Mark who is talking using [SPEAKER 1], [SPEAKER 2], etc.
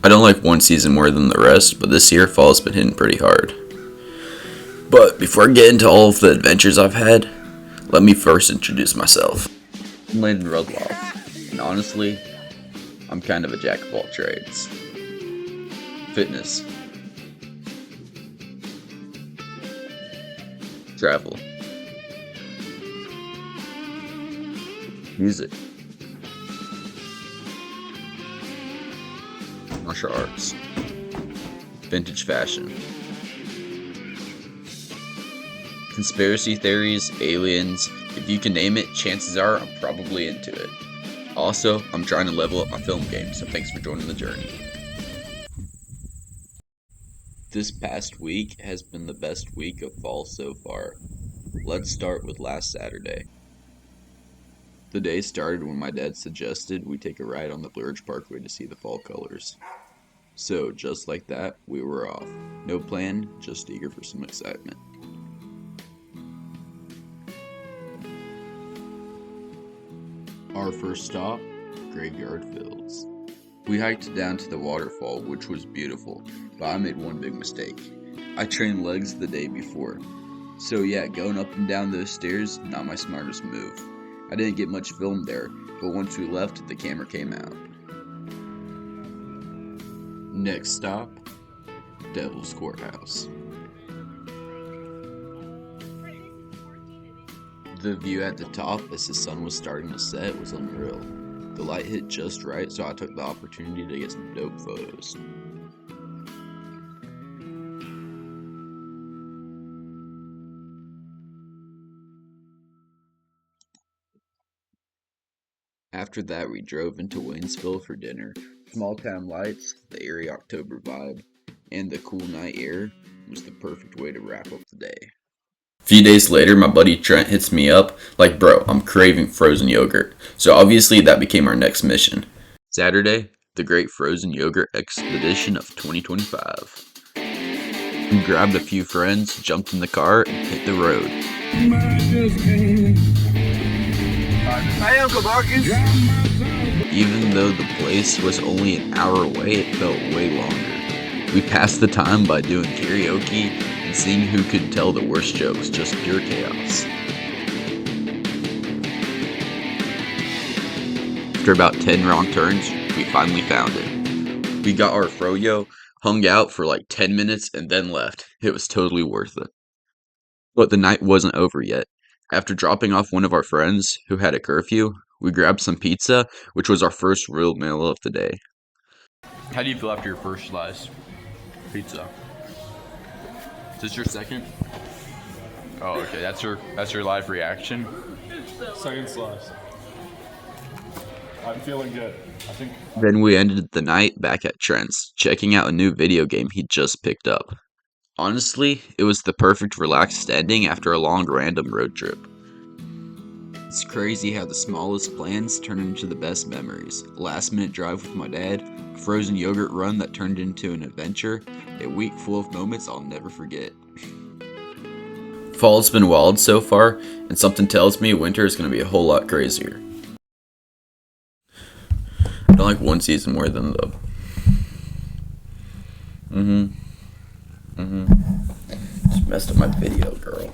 [SPEAKER 1] I don't like one season more than the rest, but this year fall's been hitting pretty hard. But before I get into all of the adventures I've had, let me first introduce myself. I'm Landon Rudloff, and honestly, I'm kind of a jack of all trades. Fitness, travel, music, martial arts, vintage fashion, conspiracy theories, aliens. If you can name it, chances are I'm probably into it. Also, I'm trying to level up my film game, so thanks for joining the journey. This past week has been the best week of fall so far. Let's start with last Saturday. The day started when my dad suggested we take a ride on the Blue Ridge Parkway to see the fall colors. So, just like that, we were off. No plan, just eager for some excitement. Our first stop, Graveyard Fields. We hiked down to the waterfall, which was beautiful, but I made one big mistake. I trained legs the day before. So yeah, going up and down those stairs, not my smartest move. I didn't get much film there, but once we left, the camera came out. Next stop, Devil's Courthouse. The view at the top as the sun was starting to set was unreal. The light hit just right, so I took the opportunity to get some dope photos. After that, we drove into Waynesville for dinner. Small town lights, the eerie October vibe, and the cool night air was the perfect way to wrap up the day. A few days later, my buddy Trent hits me up like, bro, I'm craving frozen yogurt. So obviously that became our next mission. Saturday, the Great Frozen Yogurt Expedition of 2025. We grabbed a few friends, jumped in the car, and hit the road.
[SPEAKER 2] Hi, Uncle Marcus.
[SPEAKER 1] Even though the place was only an hour away, it felt way longer. We passed the time by doing karaoke and seeing who could tell the worst jokes, just pure chaos. After about 10 wrong turns, we finally found it. We got our froyo, hung out for like 10 minutes, and then left. It was totally worth it. But the night wasn't over yet. After dropping off one of our friends, who had a curfew, we grabbed some pizza, which was our first real meal of the day.
[SPEAKER 3] How do you feel after your first slice? Pizza. Is this your second? Oh, okay. That's your live reaction.
[SPEAKER 4] Second slice. I'm feeling good. I think.
[SPEAKER 1] Then we ended the night back at Trent's, checking out a new video game he just picked up. Honestly, it was the perfect relaxed ending after a long random road trip. It's crazy how the smallest plans turn into the best memories. A last minute drive with my dad, a frozen yogurt run that turned into an adventure, a week full of moments I'll never forget. Fall's been wild so far, and something tells me winter is going to be a whole lot crazier. I don't like one season more than the... Just messed up my video, girl.